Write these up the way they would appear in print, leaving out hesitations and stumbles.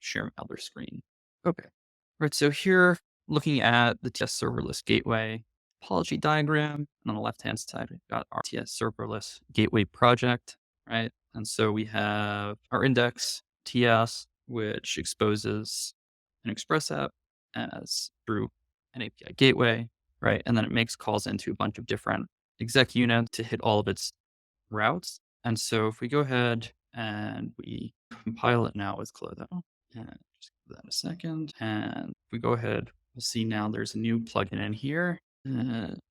share my other screen. Okay. Right. So here, looking at the TS serverless gateway topology diagram, and on the left-hand side, we've got our TS serverless gateway project, right? And so we have our index TS, which exposes an Express app as through an API gateway, right? And then it makes calls into a bunch of different exec units to hit all of its routes. And so if we go ahead and we compile it now with Klotho, and just give that a second, and if we go ahead, we'll see now there's a new plugin in here.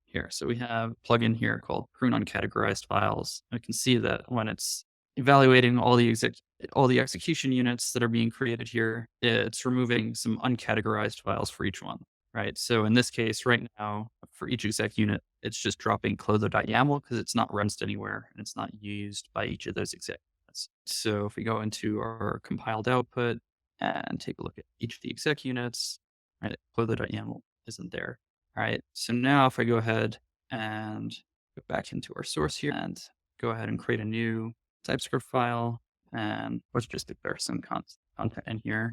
Here, so we have a plugin here called prune uncategorized files. We can see that when it's evaluating all the execution units that are being created here, it's removing some uncategorized files for each one, right? So in this case, right now, for each exec unit, it's just dropping klotho.yaml because it's not referenced anywhere and it's not used by each of those exec units. So if we go into our compiled output and take a look at each of the exec units, right, klotho.yaml isn't there. All right, so now if I go ahead and go back into our source here and go ahead and create a new TypeScript file, and let's just declare some content in here.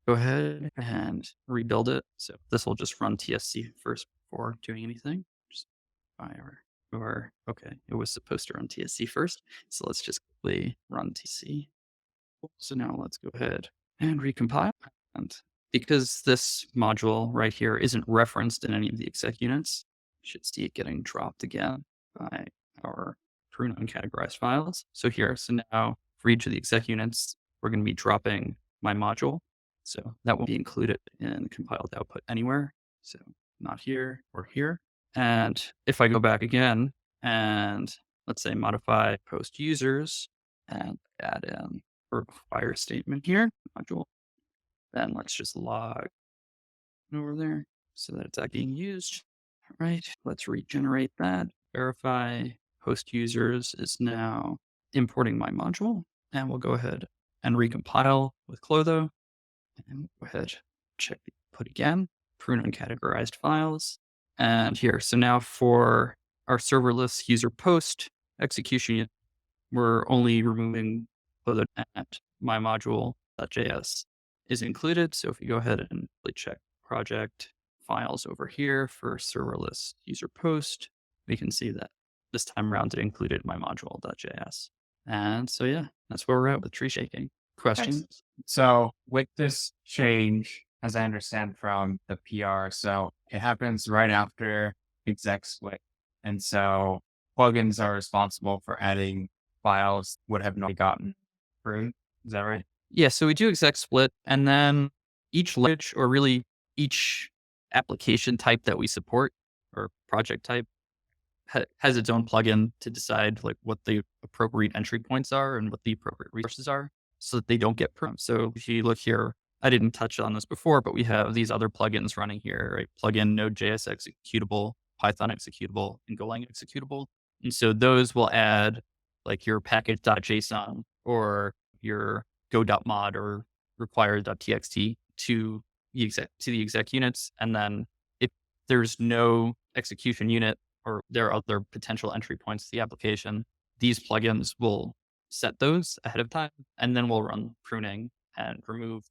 Go ahead and rebuild it. So this will just run TSC first before doing anything. Just fire or okay, it was supposed to run TSC first. So let's just quickly run TSC. So now let's go ahead and recompile. And because this module right here isn't referenced in any of the exec units, you should see it getting dropped again by our prune uncategorized files. So here, so now for each of the exec units, we're going to be dropping my module. So that will be included in compiled output anywhere. So not here or here. And if I go back again and let's say modify post users and add in require statement here, module, then let's just log over there so that it's being used. All right, let's regenerate that. Verify host users is now importing my module, and we'll go ahead and recompile with Klotho. And go ahead, check the input again, prune uncategorized files. And here, so now for our serverless user post execution, we're only removing Klotho at my module.js is included. So if you go ahead and check project files over here for serverless user post, we can see that this time around it included my module.js. And so, yeah, that's where we're at with Treeshaking. Questions? So with this change, as I understand from the PR, so it happens right after exec split. And so plugins are responsible for adding files would have not gotten through. Is that right? Yeah, so we do exec split, and then each language, or really each application type that we support or project type has its own plugin to decide like what the appropriate entry points are and what the appropriate resources are so that they don't get pruned. So if you look here, I didn't touch on this before, but we have these other plugins running here, right? Plugin Node.js executable, Python executable, and Golang executable. And so those will add like your package.json or your go.mod or require.txt to the exec units. And then if there's no execution unit or there are other potential entry points to the application, these plugins will set those ahead of time, and then we'll run pruning and remove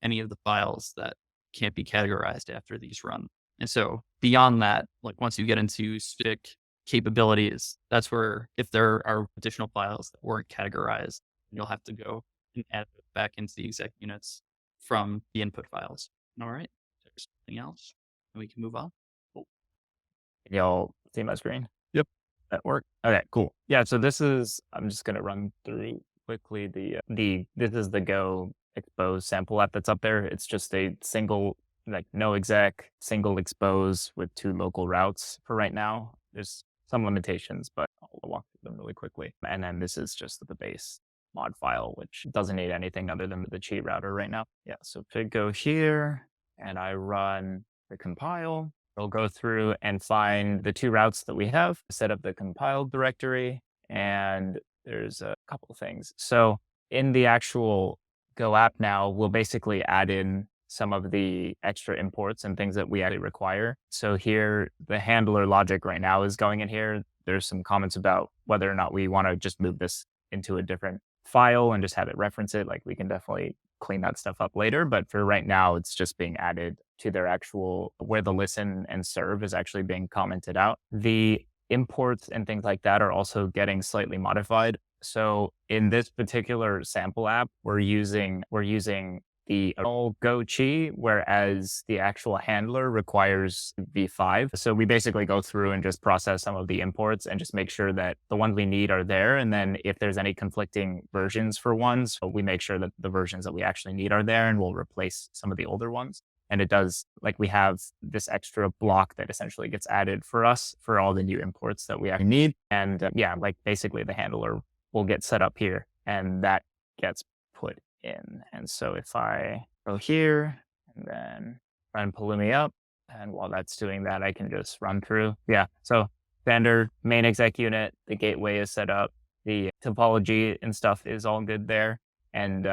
any of the files that can't be categorized after these run. And so beyond that, like once you get into specific capabilities, that's where if there are additional files that weren't categorized, you'll have to go and add it back into the exec units from the input files. All right. There's something else, and we can move on. Can y'all see my screen? Yep. That work? Okay, cool. Yeah, so this is, I'm just going to run through quickly this is the Go expose sample app that's up there. It's just a single, like no exec, single expose with 2 local routes for right now. There's some limitations, but I'll walk through them really quickly. And then this is just the base mod file, which doesn't need anything other than the cheat router right now. Yeah, so if I go here and I run the compile, it'll go through and find the 2 routes that we have, set up the compiled directory, and there's a couple of things. So in the actual Go app now, we'll basically add in some of the extra imports and things that we actually require. So here, the handler logic right now is going in here. There's some comments about whether or not we want to just move this into a different file and just have it reference it. Like we can definitely clean that stuff up later. But for right now, it's just being added to their actual where the listen and serve is actually being commented out. The imports and things like that are also getting slightly modified. So in this particular sample app, we're using the original Go Chi, whereas the actual handler requires V5. So we basically go through and just process some of the imports and just make sure that the ones we need are there. And then if there's any conflicting versions for ones, we make sure that the versions that we actually need are there, and we'll replace some of the older ones. And it does, like, we have this extra block that essentially gets added for us for all the new imports that we actually need. And like basically the handler will get set up here and that gets put in. And so if I go here and then run Pulumi up, and while that's doing that, I can just run through. Yeah. So standard main exec unit, the gateway is set up, the topology and stuff is all good there. And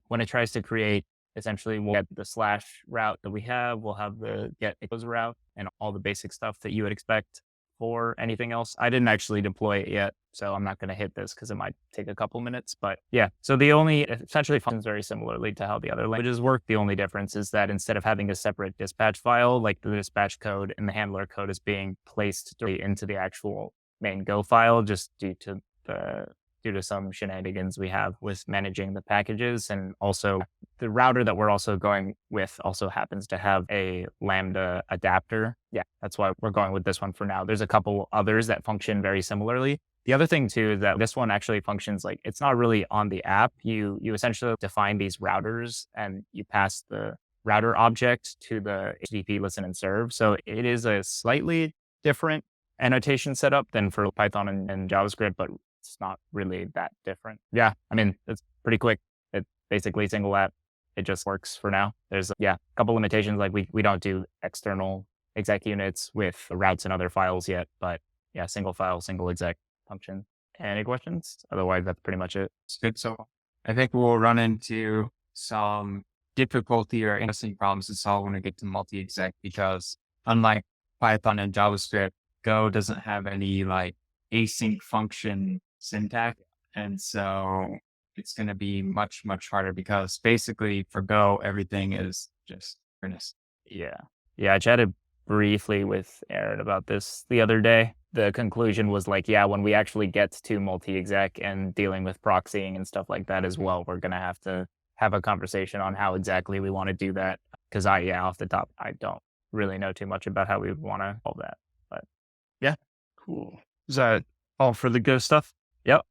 when it tries to create, essentially we'll get the slash route that we have, we'll have the get expose route and all the basic stuff that you would expect for anything else. I didn't actually deploy it yet, so I'm not going to hit this because it might take a couple minutes. But yeah, so it essentially functions very similarly to how the other languages work. The only difference is that instead of having a separate dispatch file, like the dispatch code and the handler code is being placed directly into the actual main Go file, just due to some shenanigans we have with managing the packages. And also the router that we're also going with also happens to have a Lambda adapter. Yeah, that's why we're going with this one for now. There's a couple others that function very similarly. The other thing too is that this one actually functions like it's not really on the app. You essentially define these routers and you pass the router object to the HTTP listen and serve. So it is a slightly different annotation setup than for Python and JavaScript, but it's not really that different. Yeah, I mean, it's pretty quick. It's basically single app. It just works for now. There's a couple limitations, like we don't do external exec units with routes and other files yet, but yeah, single file, single exec function. Any questions? Otherwise, that's pretty much it. It's good. So I think we'll run into some difficulty or interesting problems to solve when we get to multi-exec, because unlike Python and JavaScript, Go doesn't have any like async function syntax. And so it's going to be much, much harder because basically for Go, everything is just earnest. Yeah. I chatted briefly with Aaron about this the other day. The conclusion was like, when we actually get to multi-exec and dealing with proxying and stuff like that as well, we're going to have a conversation on how exactly we want to do that. Because off the top, I don't really know too much about how we want to solve that. But yeah. Cool. Is that all for the Go stuff? Yep.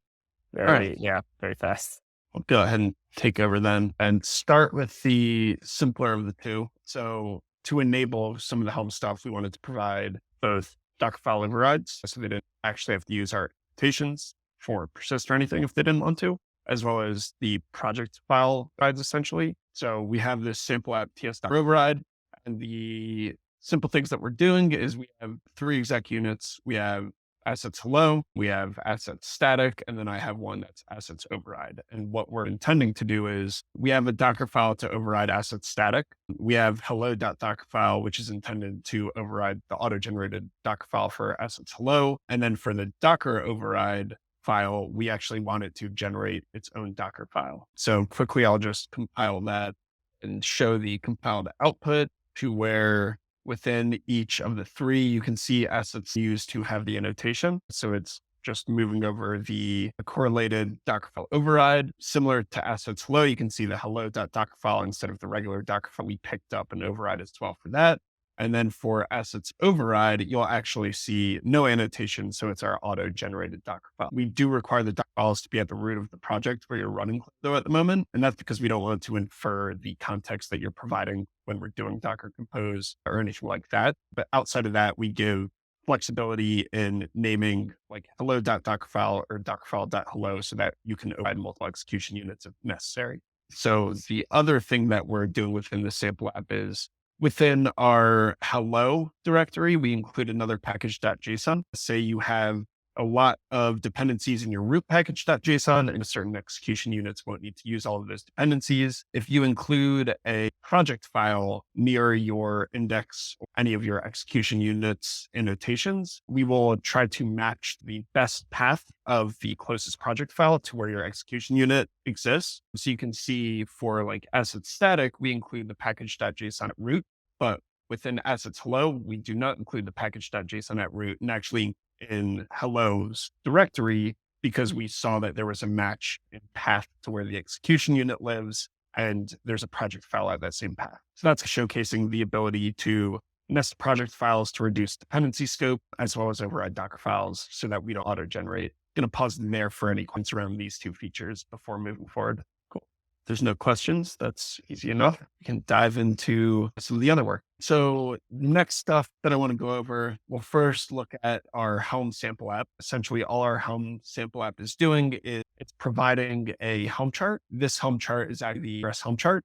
Very fast. I'll go ahead and take over then and start with the simpler of the two. So to enable some of the Helm stuff, we wanted to provide both Dockerfile overrides, so they didn't actually have to use our annotations for persist or anything if they didn't want to, as well as the project file overrides essentially. So we have this sample app ts override, and the simple things that we're doing is we have 3 exec units. We have assets hello, we have assets static, and then I have one that's assets override. And what we're intending to do is we have a Docker file to override assets static. We have hello.dockerfile, which is intended to override the auto-generated Docker file for assets hello. And then for the Docker override file, we actually want it to generate its own Docker file. So quickly, I'll just compile that and show the compiled output to where within each of the 3, you can see assets used to have the annotation. So it's just moving over the correlated Dockerfile override. Similar to assets hello, you can see the hello.dockerfile instead of the regular Dockerfile. We picked up an override as well for that. And then for assets override, you'll actually see no annotation. So it's our auto-generated Dockerfile. We do require the Dockerfiles to be at the root of the project where you're running Klotho at the moment. And that's because we don't want to infer the context that you're providing when we're doing Docker Compose or anything like that. But outside of that, we give flexibility in naming like hello.dockerfile or dockerfile.hello so that you can override multiple execution units if necessary. So the other thing that we're doing within the sample app is within our hello directory, we include another package.json. Say you have a lot of dependencies in your root package.json, and certain execution units won't need to use all of those dependencies. If you include a project file near your index or any of your execution units annotations, we will try to match the best path of the closest project file to where your execution unit exists. So you can see for like assets static, we include the package.json at root, but within assets hello, we do not include the package.json at root, and actually in hello's directory, because we saw that there was a match in path to where the execution unit lives, and there's a project file at that same path. So that's showcasing the ability to nest project files to reduce dependency scope, as well as override Dockerfiles so that we don't auto-generate. Going to pause there for any questions around these two features before moving forward. Cool. There's no questions. That's easy enough. We can dive into some of the other work. So next stuff that I want to go over, we'll first look at our Helm sample app. Essentially, all our Helm sample app is doing is it's providing a Helm chart. This Helm chart is actually the Helm chart.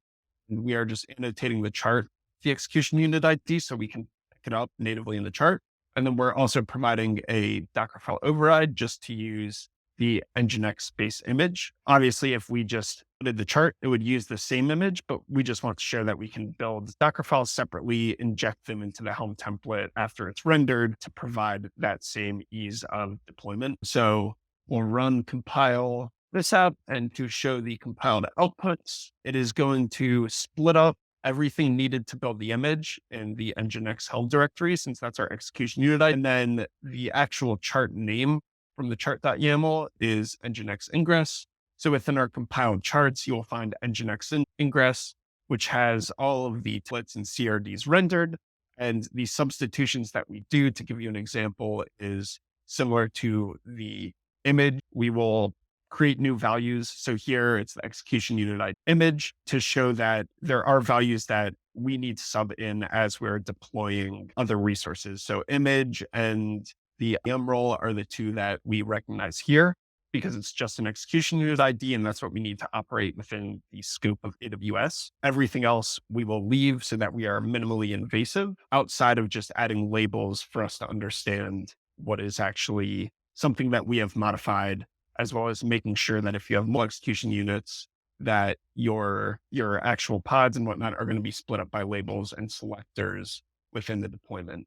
And we are just annotating the chart, the execution unit ID, so we can pick it up natively in the chart. And then we're also providing a Dockerfile override just to use the Nginx base image. Obviously, if we just did the chart, it would use the same image, but we just want to show that we can build Dockerfiles separately, inject them into the Helm template after it's rendered to provide that same ease of deployment. So we'll run compile this app, and to show the compiled outputs, it is going to split up everything needed to build the image in the Nginx Helm directory, since that's our execution unit. And then the actual chart name from the chart.yaml is Nginx ingress. So within our compiled charts, you will find Nginx ingress, which has all of the templates and CRDs rendered. And the substitutions that we do, to give you an example, is similar to the image. We will create new values. So here it's the execution unit image to show that there are values that we need to sub in as we're deploying other resources. So image and the IAM role are the two that we recognize here because it's just an execution unit ID, and that's what we need to operate within the scope of AWS. Everything else we will leave so that we are minimally invasive outside of just adding labels for us to understand what is actually something that we have modified, as well as making sure that if you have more execution units, that your actual pods and whatnot are going to be split up by labels and selectors within the deployment.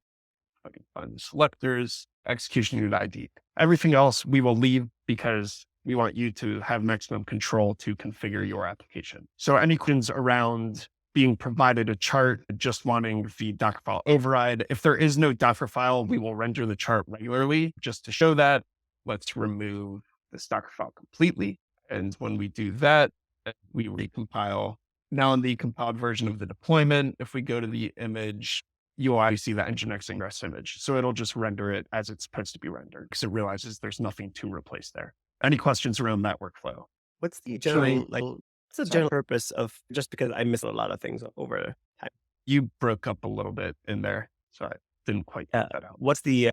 I can find the selectors, execution unit ID. Everything else we will leave because we want you to have maximum control to configure your application. So any questions around being provided a chart, just wanting the Dockerfile override? If there is no Dockerfile, we will render the chart regularly. Just to show that, let's remove this Dockerfile completely. And when we do that, we recompile. Now in the compiled version of the deployment, if we go to the image, you see that Nginx ingress image. So it'll just render it as it's supposed to be rendered because it realizes there's nothing to replace there. Any questions around that workflow? What's the general, what's the general purpose of, just because I missed a lot of things over time? You broke up a little bit in there, so I didn't quite get that out. What's the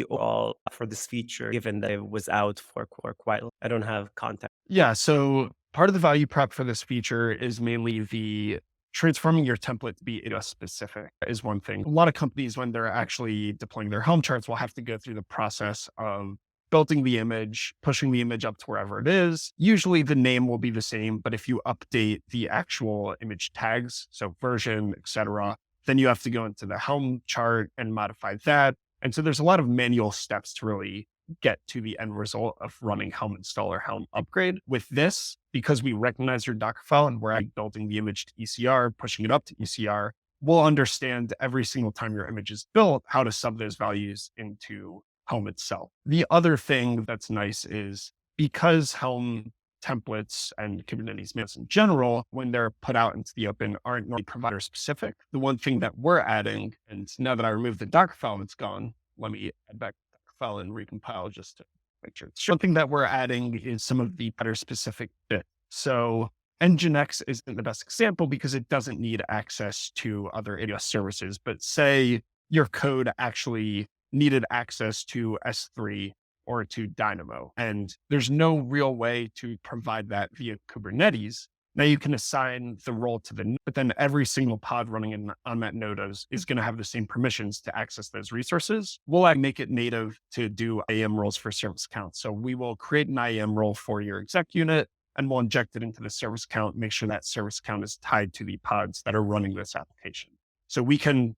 overall for this feature, given that it was out for quite, I don't have context. Yeah, so part of the value prop for this feature is mainly the transforming your template to be AWS specific is one thing. A lot of companies, when they're actually deploying their Helm charts, will have to go through the process of building the image, pushing the image up to wherever it is. Usually the name will be the same, but if you update the actual image tags, so version, etc., then you have to go into the Helm chart and modify that. And so there's a lot of manual steps to really get to the end result of running Helm install or Helm upgrade. With this, because we recognize your Dockerfile and we're building the image to ECR, pushing it up to ECR, we'll understand every single time your image is built how to sub those values into Helm itself. The other thing that's nice is because Helm templates and Kubernetes management in general, when they're put out into the open, aren't normally provider specific. The one thing that we're adding, and now that I removed the Dockerfile, it's gone. Let me add back the Dockerfile and recompile just to make sure. One thing that we're adding is some of the better specific bits. So Nginx isn't the best example because it doesn't need access to other AWS services, but say your code actually needed access to S3 or to Dynamo. And there's no real way to provide that via Kubernetes. Now you can assign the role to the node, but then every single pod running on that node is going to have the same permissions to access those resources. We'll make it native to do IAM roles for service accounts. So we will create an IAM role for your exec unit, and we'll inject it into the service account, make sure that service account is tied to the pods that are running this application. So we can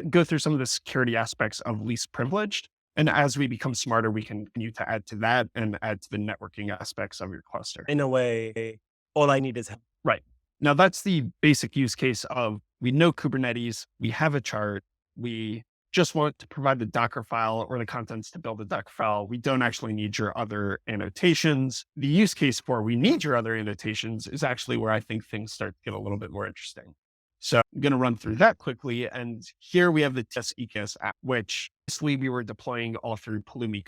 go through some of the security aspects of least privileged. And as we become smarter, we can continue to add to that and add to the networking aspects of your cluster. In a way, all I need is help. Right. Now that's the basic use case of, we know Kubernetes, we have a chart, we just want to provide the Docker file or the contents to build a Docker file. We don't actually need your other annotations. The use case for we need your other annotations is actually where I think things start to get a little bit more interesting. So I'm going to run through that quickly. And here we have the TS EKS app, which basically we were deploying all through Pulumi.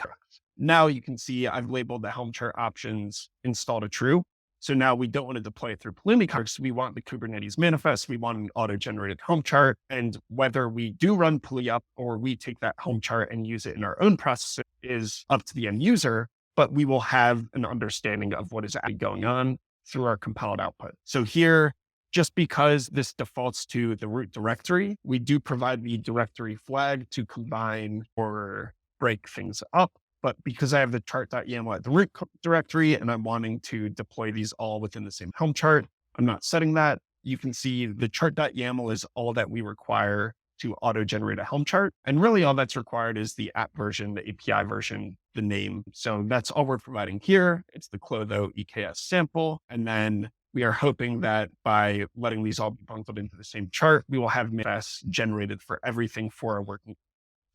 Now you can see I've labeled the Helm chart options installed to true. So now we don't want to deploy it through Pulumi. We want the Kubernetes manifest. We want an auto-generated Helm chart. And whether we do run Pulumi up or we take that Helm chart and use it in our own process is up to the end user, but we will have an understanding of what is actually going on through our compiled output. So here, just because this defaults to the root directory, we do provide the directory flag to combine or break things up. But because I have the chart.yaml at the root directory and I'm wanting to deploy these all within the same Helm chart, I'm not setting that. You can see the chart.yaml is all that we require to auto-generate a Helm chart. And really all that's required is the app version, the API version, the name. So that's all we're providing here. It's the Klotho EKS sample. And then we are hoping that by letting these all be bundled into the same chart, we will have manifests generated for everything for our working.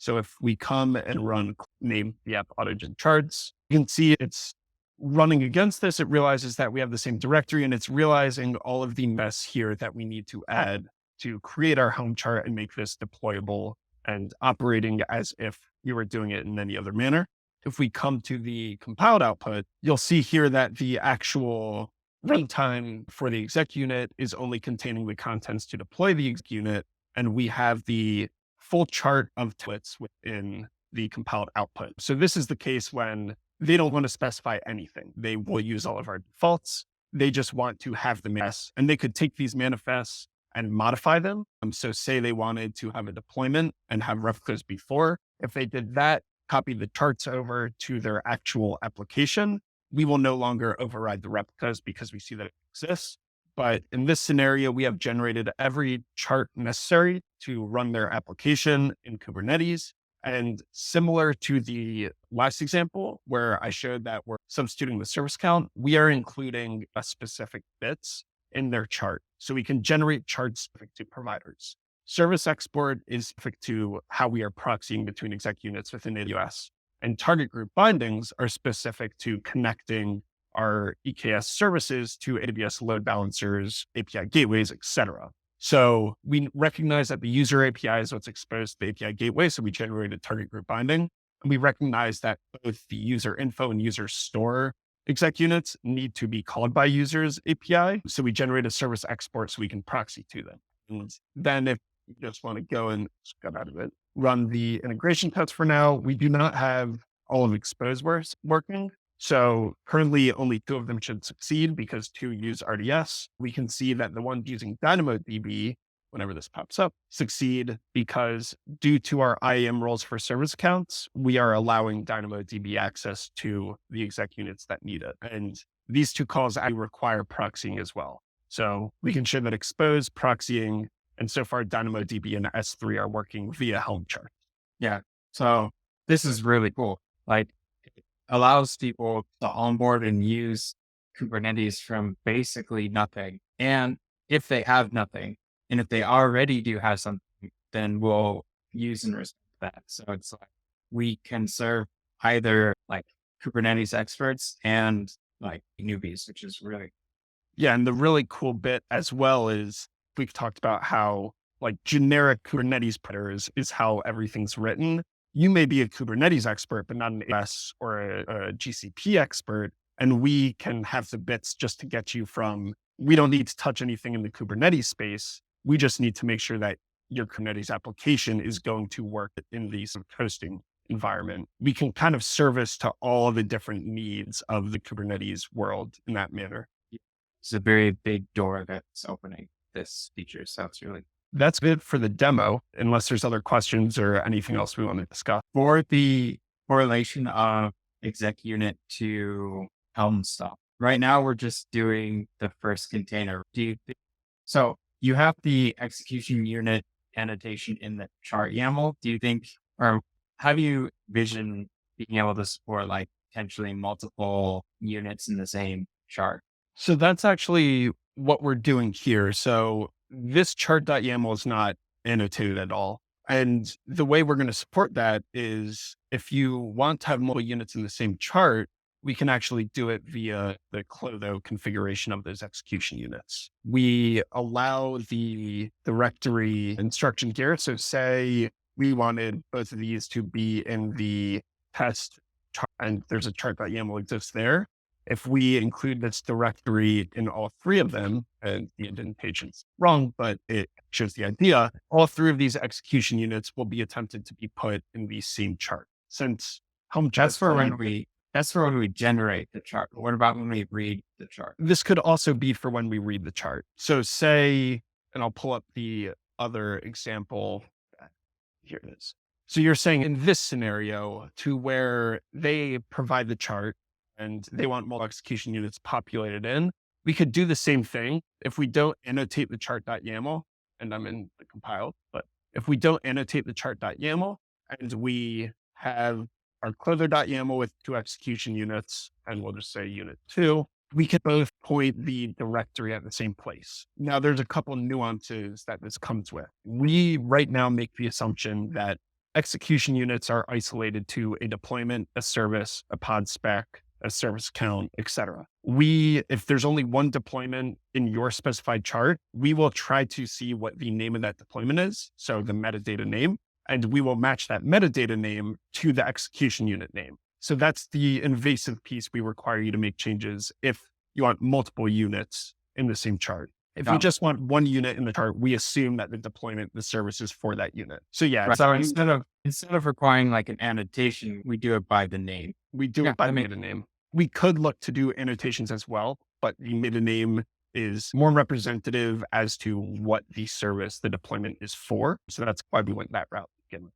So if we come and run name the app autogen charts, you can see it's running against this. It realizes that we have the same directory and it's realizing all of the mess here that we need to add to create our Helm chart and make this deployable and operating as if we were doing it in any other manner. If we come to the compiled output, you'll see here that the actual runtime for the exec unit is only containing the contents to deploy the exec unit. And we have the full chart of templates within the compiled output. So this is the case when they don't want to specify anything. They will use all of our defaults. They just want to have the manifests, and they could take these manifests and modify them. So say they wanted to have a deployment and have replicas before. If they did that, copy the charts over to their actual application, we will no longer override the replicas because we see that it exists. But in this scenario, we have generated every chart necessary to run their application in Kubernetes. And similar to the last example where I showed that we're substituting the service count, we are including a specific bits in their chart. So we can generate charts specific to providers. Service export is specific to how we are proxying between exec units within AWS. And target group bindings are specific to connecting our EKS services to AWS load balancers, API gateways, etc. So we recognize that the user API is what's exposed to the API gateway. So we generate a target group binding. And we recognize that both the user info and user store exec units need to be called by users API. So we generate a service export so we can proxy to them. And then if you just want to go and get out of it, run the integration tests for now, we do not have all of expose working. So currently only 2 of them should succeed because 2 use RDS. We can see that the ones using DynamoDB, whenever this pops up, succeed because due to our IAM roles for service accounts, we are allowing DynamoDB access to the exec units that need it. And these 2 calls actually require proxying as well. So we can show that expose, proxying, and so far DynamoDB and S3 are working via Helm chart. Yeah. So this is really cool. Like, allows people to onboard and use Kubernetes from basically nothing. And if they have nothing, and if they already do have something, then we'll use and respect that. So it's like we can serve either like Kubernetes experts and like newbies, which is really. Yeah. And the really cool bit as well is we've talked about how like generic Kubernetes parameters is how everything's written. You may be a Kubernetes expert, but not an AWS or a GCP expert. And we can have the bits just to get you from, we don't need to touch anything in the Kubernetes space. We just need to make sure that your Kubernetes application is going to work in the hosting environment. We can kind of service to all the different needs of the Kubernetes world in that manner. it's a very big door that's opening this feature. So it's really That's it for the demo, unless there's other questions or anything else we want to discuss. for the correlation of exec unit to Helm stuff. Right now, we're just doing the first container. So you have the execution unit annotation in the chart YAML. Do you think, or how do you vision being able to support like potentially multiple units in the same chart? So that's actually what we're doing here. So this chart.yaml is not annotated at all. And the way we're going to support that is if you want to have multiple units in the same chart, we can actually do it via the Klotho configuration of those execution units. We allow the directory instruction here. So say we wanted both of these to be in the test chart, and there's a chart.yaml exists there. If we include this directory in all three of them, and the indentation's wrong, but it shows the idea, all three of these execution units will be attempted to be put in the same chart. Since Helm That's for when we generate the chart. What about when we read the chart? This could also be for when we read the chart. So say, and I'll pull up the other example. Here it is. So you're saying in this scenario to where they provide the chart and they want multiple execution units populated in, we could do the same thing if we don't annotate the chart.yaml, and I'm in the compile, but if we don't annotate the chart.yaml and we have our Klotho.yaml with 2 execution units, and we'll just say unit 2, we can both point the directory at the same place. Now, there's a couple nuances that this comes with. We right now make the assumption that execution units are isolated to a deployment, a service, a pod spec, a service count, etc. If there's only one deployment in your specified chart, we will try to see what the name of that deployment is, so the metadata name, and we will match that metadata name to the execution unit name. So that's the invasive piece we require you to make changes if you want multiple units in the same chart. If you just want one unit in the chart, we assume that the deployment, the service is for that unit. So yeah. Right. So instead of requiring like an annotation, we do it by the name. We do it by meta name. We could look to do annotations as well, but the meta name is more representative as to what the service, the deployment is for. So that's why we went that route again.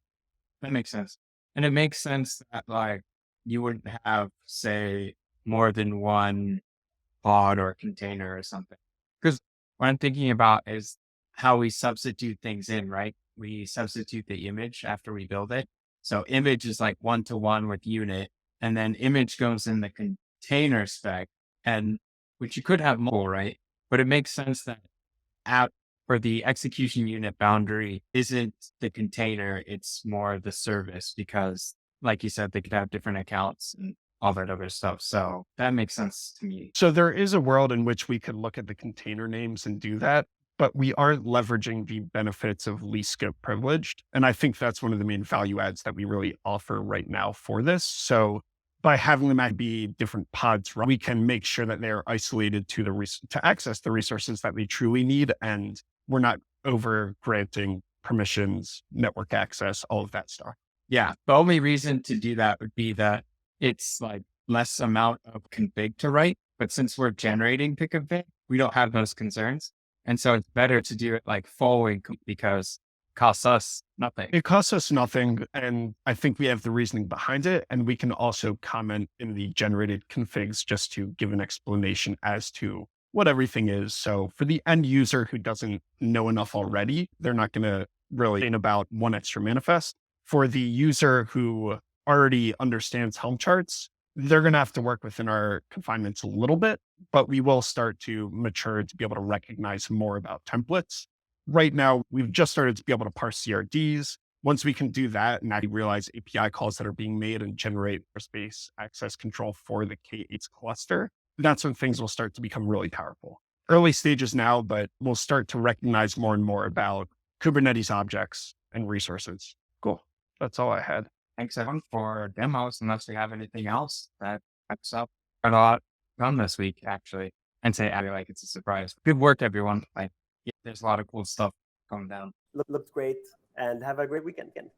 That makes sense. And it makes sense that like you wouldn't have, say, more than one pod or container or something. Because what I'm thinking about is how we substitute things in, right? We substitute the image after we build it. So image is like 1-to-1 with unit, and then image goes in the container spec, and which you could have multiple, right? But it makes sense that for the execution unit boundary isn't the container, it's more the service, because like you said, they could have different accounts and all that other stuff. So that makes sense to me. So there is a world in which we could look at the container names and do that, but we aren't leveraging the benefits of least scope privileged. And I think that's one of the main value adds that we really offer right now for this. So by having them be different pods, we can make sure that they're isolated to to access the resources that they truly need. And we're not over granting permissions, network access, all of that stuff. Yeah. The only reason to do that would be that it's like less amount of config to write. But since we're generating the config, we don't have those concerns. And so it's better to do it like forward because it costs us nothing. It costs us nothing. And I think we have the reasoning behind it. And we can also comment in the generated configs just to give an explanation as to what everything is. So for the end user who doesn't know enough already, they're not going to really think about one extra manifest. For the user who already understands Helm charts, they're going to have to work within our confinements a little bit, but we will start to mature to be able to recognize more about templates. Right now, we've just started to be able to parse CRDs. Once we can do that and actually realize API calls that are being made and generate space access control for the K8's cluster, that's when things will start to become really powerful. Early stages now, but we'll start to recognize more and more about Kubernetes objects and resources. Cool. That's all I had. Thanks everyone for demos. Unless we have anything else that pops up, a lot done this week actually, and say like it's a surprise. Good work, everyone. There's a lot of cool stuff coming down. Looks great, and have a great weekend, Ken.